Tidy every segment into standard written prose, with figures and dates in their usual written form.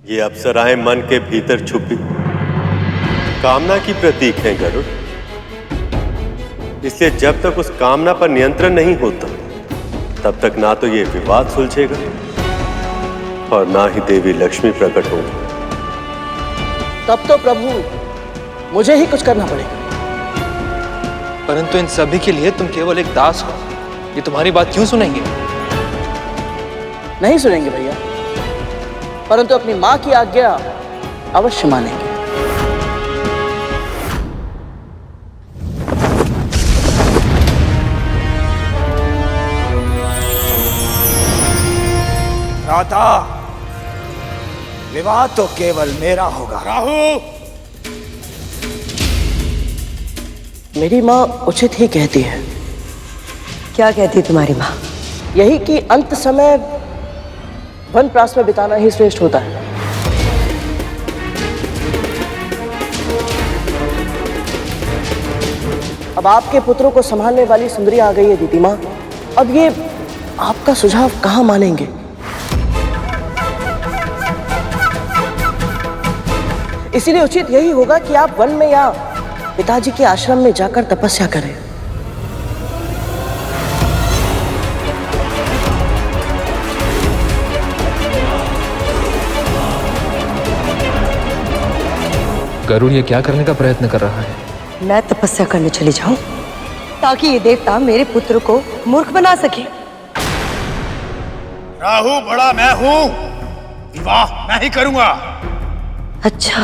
ये अप्सराएं मन के भीतर छुपी कामना की प्रतीक हैं गरुड़। इसलिए जब तक उस कामना पर नियंत्रण नहीं होता तब तक ना तो ये विवाद सुलझेगा और ना ही देवी लक्ष्मी प्रकट होगी। तब तो प्रभु मुझे ही कुछ करना पड़ेगा। परंतु इन सभी के लिए तुम केवल एक दास हो, ये तुम्हारी बात क्यों सुनेंगे? नहीं सुनेंगे भैया, परंतु अपनी मां की आज्ञा अवश्य मानेंगे। राधा, विवाह तो केवल मेरा होगा। राहु, मेरी माँ उचित ही कहती है। क्या कहती तुम्हारी माँ? यही कि अंत समय वनप्रास में बिताना ही श्रेष्ठ होता है। अब आपके पुत्रों को संभालने वाली सुंदरी आ गई है दीदी माँ। अब ये आपका सुझाव कहाँ मानेंगे? इसीलिए उचित यही होगा कि आप वन में या पिताजी के आश्रम में जाकर तपस्या करें। गरुड़ ये क्या करने का प्रयत्न कर रहा है? मैं तपस्या करने चली जाऊं ताकि ये देवता मेरे पुत्र को मूर्ख बना सके। राहु बड़ा मैं हूं, विवाह मैं ही करूंगा। अच्छा,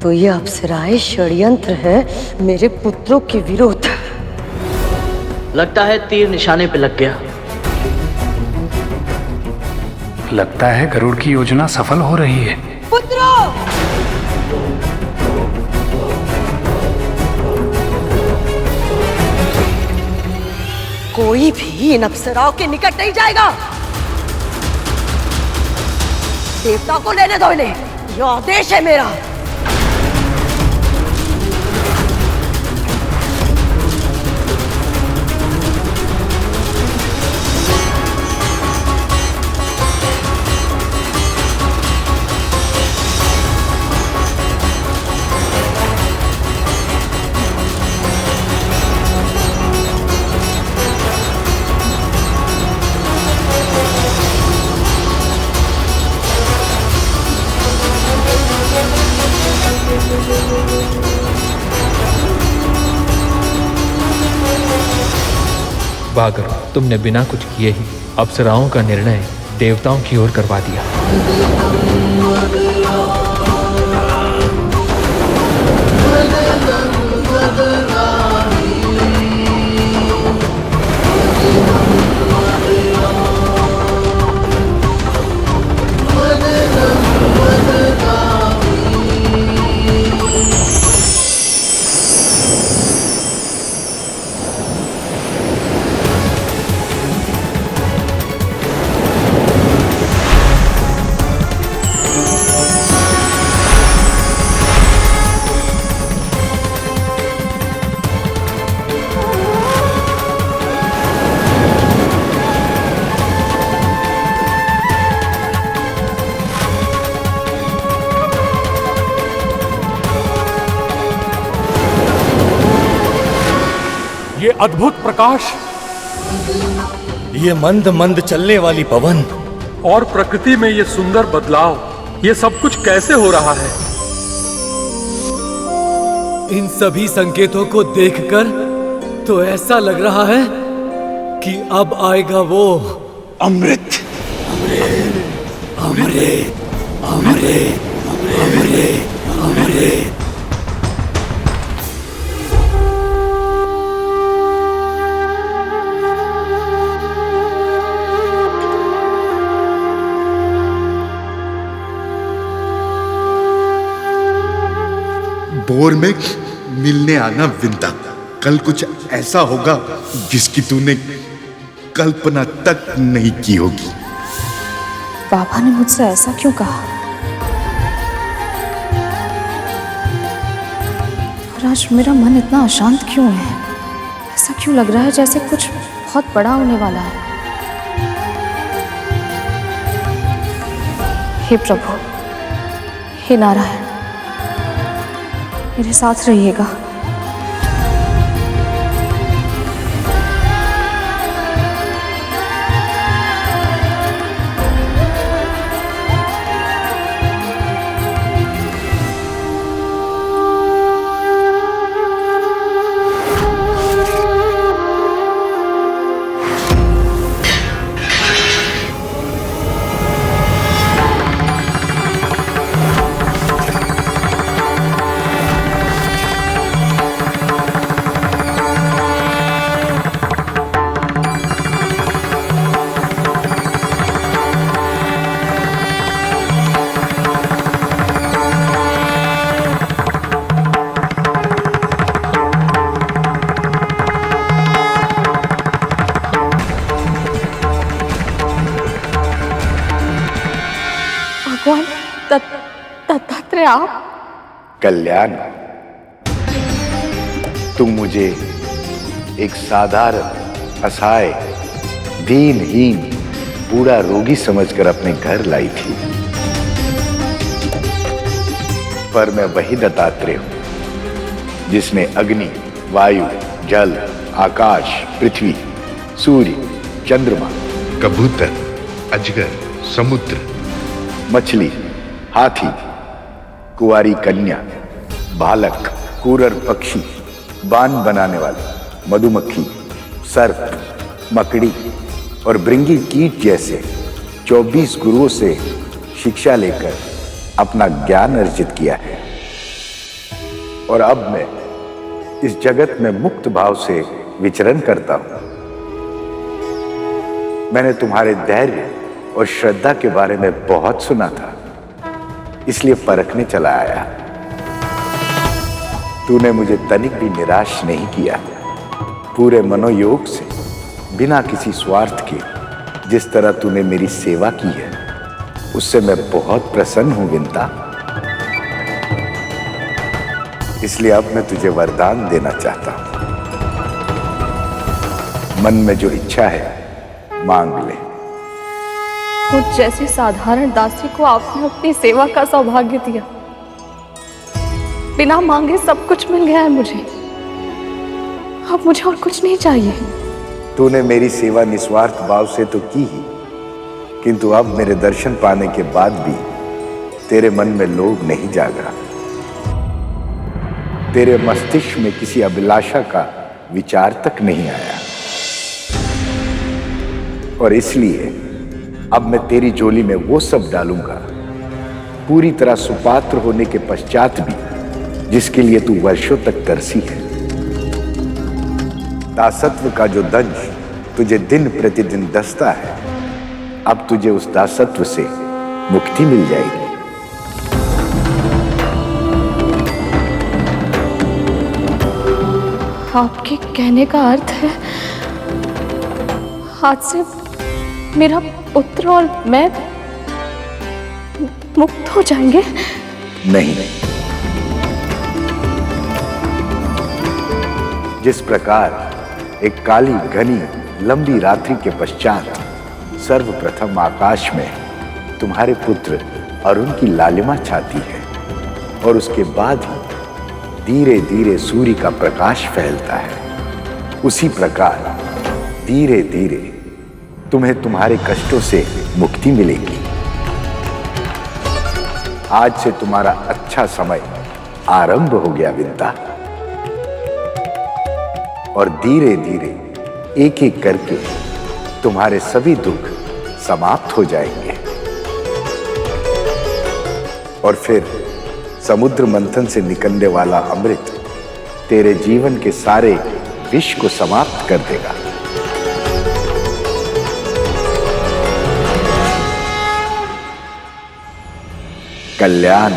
तो ये अप्सराएं षड्यंत्र है मेरे पुत्रों के विरोध। लगता है तीर निशाने पे लग गया। लगता है गरुड़ की योजना सफल हो रही है। पुत्रों, कोई भी इन अप्सराओं के निकट नहीं जाएगा। देवता को लेने दो इन्हें, यह आदेश है मेरा। वाह गरुड़, तुमने बिना कुछ किए ही अप्सराओं का निर्णय देवताओं की ओर करवा दिया। ये अद्भुत प्रकाश, ये मंद मंद चलने वाली पवन और प्रकृति में ये सुंदर बदलाव, ये सब कुछ कैसे हो रहा है? इन सभी संकेतों को देखकर तो ऐसा लग रहा है कि अब आएगा वो अमृत। अमृत, अमृत, अमृत, अमृत, अमृत। भोर में मिलने आना विंता, कल कुछ ऐसा होगा जिसकी तूने कल्पना तक नहीं की होगी। बाबा ने मुझसे ऐसा क्यों कहा? और आज मेरा मन इतना अशांत क्यों है? ऐसा क्यों लग रहा है जैसे कुछ बहुत बड़ा होने वाला है? हे प्रभु, हे नारायण, मेरे साथ रहिएगा। भगवान दत्तात्रेय, आप? कल्याण, तुम मुझे एक साधारण, असहाय, दीनहीन, बूढ़ा रोगी समझकर अपने घर लाई थी, पर मैं वही दत्तात्रेय हूं जिसने अग्नि, वायु, जल, आकाश, पृथ्वी, सूर्य, चंद्रमा, कबूतर, अजगर, समुद्र, मछली, हाथी, कुंवारी कन्या, बालक, कूरर पक्षी, बाण बनाने वाले, मधुमक्खी, सर्प, मकड़ी और भृंगी कीट जैसे 24 गुरुओं से शिक्षा लेकर अपना ज्ञान अर्जित किया है। और अब मैं इस जगत में मुक्त भाव से विचरण करता हूं। मैंने तुम्हारे धैर्य और श्रद्धा के बारे में बहुत सुना था, इसलिए परखने चला आया। तूने मुझे तनिक भी निराश नहीं किया। पूरे मनोयोग से, बिना किसी स्वार्थ के, जिस तरह तूने मेरी सेवा की है, उससे मैं बहुत प्रसन्न हूं विंता। इसलिए अब मैं तुझे वरदान देना चाहता हूं। मन में जो इच्छा है मांग ले। मुझ जैसे साधारण दासी को आपने अपनी सेवा का सौभाग्य दिया। बिना मांगे सब कुछ मिल गया है मुझे। अब मुझे और कुछ नहीं चाहिए। तूने मेरी सेवा निस्वार्थ भाव से तो की ही, किंतु अब मेरे दर्शन पाने के बाद भी तेरे मन में लोभ नहीं जागा। तेरे मस्तिष्क में किसी अभिलाषा का विचार तक नहीं आया, और इसलिए अब मैं तेरी झोली में वो सब डालूंगा, पूरी तरह सुपात्र होने के पश्चात भी, जिसके लिए तू वर्षों तक तरसी है। दासत्व का जो दंश तुझे दिन प्रतिदिन दसता है, अब तुझे उस दासत्व से मुक्ति मिल जाएगी। आपके कहने का अर्थ है आज से मेरा पुत्र और मैं मुक्त हो जाएंगे? नहीं, जिस प्रकार एक काली घनी लंबी रात्रि के पश्चात सर्वप्रथम आकाश में तुम्हारे पुत्र अरुण की लालिमा छाती है, और उसके बाद ही धीरे धीरे सूर्य का प्रकाश फैलता है, उसी प्रकार धीरे धीरे तुम्हें तुम्हारे कष्टों से मुक्ति मिलेगी। आज से तुम्हारा अच्छा समय आरंभ हो गया विंता, और धीरे धीरे एक एक करके तुम्हारे सभी दुख समाप्त हो जाएंगे, और फिर समुद्र मंथन से निकलने वाला अमृत तेरे जीवन के सारे विष को समाप्त कर देगा। कल्याण।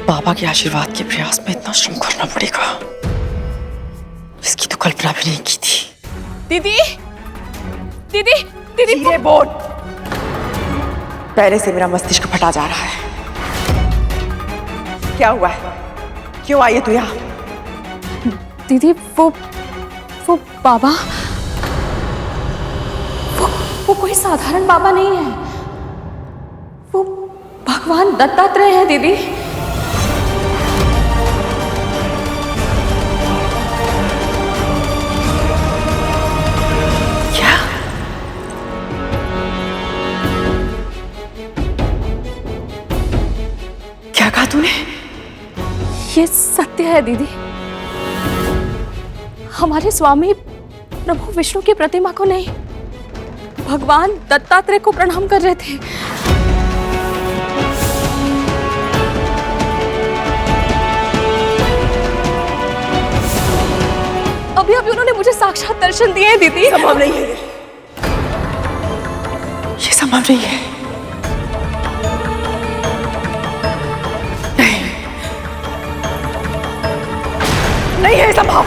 बाबा के आशीर्वाद के प्रयास में इतना श्रम करना पड़ेगा, इसकी तो कल्पना भी नहीं की थी। दीदी, दीदी, दीदी, धीरे बोल। पहले से मेरा मस्तिष्क फटा जा रहा है। क्या हुआ है? क्यों आई है तू यहाँ? दीदी वो बाबा, वो कोई साधारण बाबा नहीं है, वो भगवान दत्तात्रेय है दीदी। क्या कहा तूने? ये सत्य है दीदी। हमारे स्वामी प्रभु विष्णु की प्रतिमा को नहीं, भगवान दत्तात्रेय को प्रणाम कर रहे थे। अभी अभी उन्होंने मुझे साक्षात दर्शन दिए दीदी। संभव नहीं है, ये संभव नहीं है। नहीं है संभव।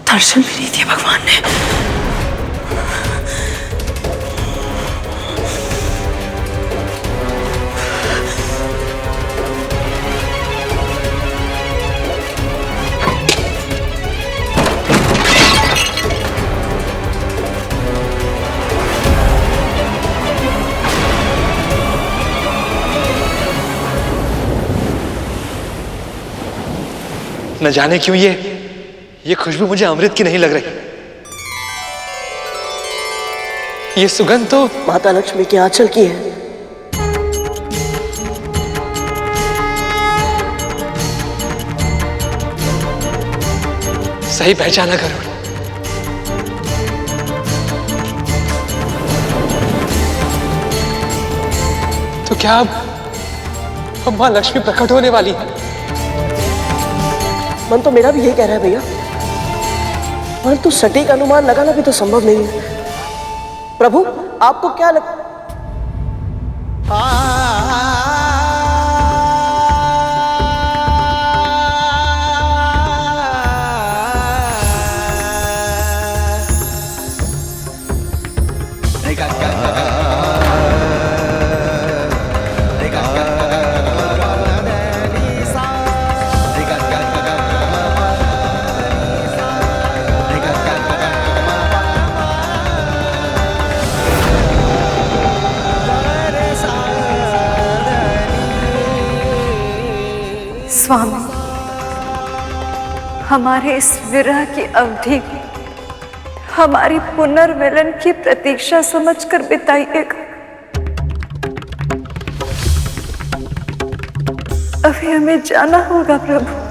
दर्शन भी नहीं दिया भगवान ने। न जाने क्यों ये खुशबू मुझे अमृत की नहीं लग रही। ये सुगंध तो माता लक्ष्मी के आंचल की है। सही पहचाना गरुड़। तो क्या अब मां लक्ष्मी प्रकट होने वाली है? मन तो मेरा भी यही कह रहा है भैया, परंतु सटीक अनुमान लगाना भी तो संभव नहीं है। प्रभु आपको क्या स्वामी, हमारे इस विरह की अवधि हमारी पुनर्मिलन की प्रतीक्षा समझकर बिताइएगा। अभी हमें जाना होगा प्रभु।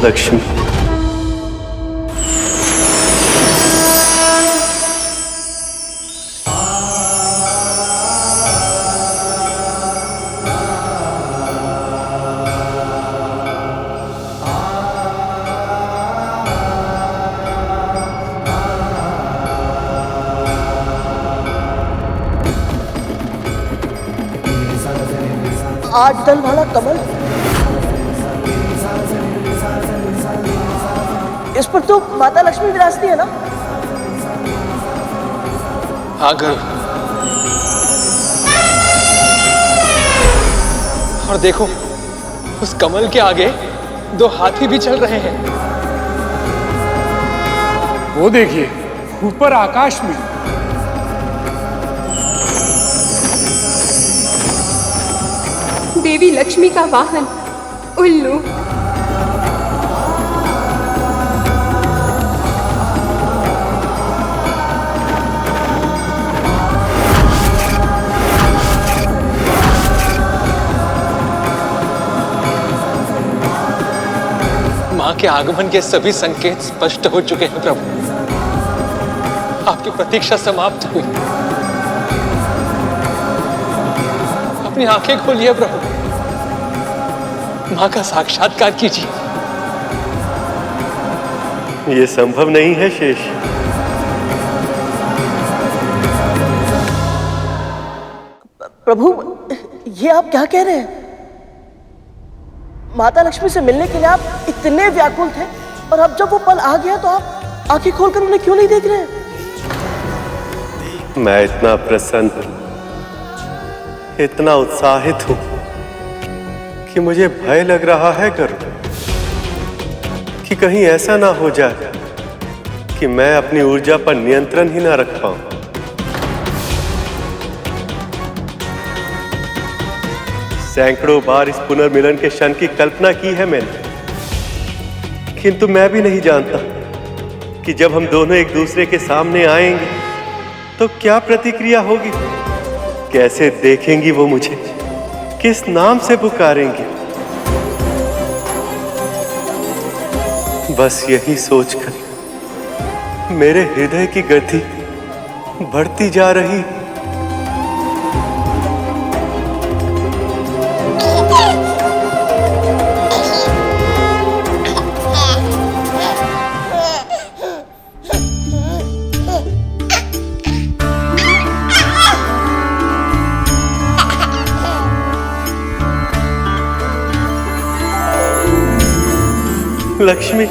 लक्ष्मी 8 दल वाला कमल, इस पर तो माता लक्ष्मी विराजती है ना? हाँ गरुड़, और देखो उस कमल के आगे 2 हाथी भी चल रहे हैं। वो देखिए ऊपर आकाश में। देवी लक्ष्मी का वाहन उल्लू। मां के आगमन के सभी संकेत स्पष्ट हो चुके हैं प्रभु। आपकी प्रतीक्षा समाप्त हुई। अपनी आंखें खोलिए प्रभु, मां का साक्षात्कार कीजिए। ये संभव नहीं है शेष। प्रभु, ये आप क्या कह रहे हैं? माता लक्ष्मी से मिलने के लिए आप इतने व्याकुल थे, और अब जब वो पल आ गया तो आप आंखें खोलकर उन्हें क्यों नहीं देख रहे हैं? मैं इतना प्रसन्न, इतना उत्साहित हूं कि मुझे भय लग रहा है गरुड़, कि कहीं ऐसा ना हो जाए कि मैं अपनी ऊर्जा पर नियंत्रण ही ना रख पाऊं। सैकड़ों बार इस पुनर्मिलन के क्षण की कल्पना की है मैंने, किंतु मैं भी नहीं जानता कि जब हम दोनों एक दूसरे के सामने आएंगे तो क्या प्रतिक्रिया होगी, कैसे देखेंगी वो मुझे, किस नाम से पुकारेंगी। बस यही सोचकर मेरे हृदय की गति बढ़ती जा रही। लक्ष्मी,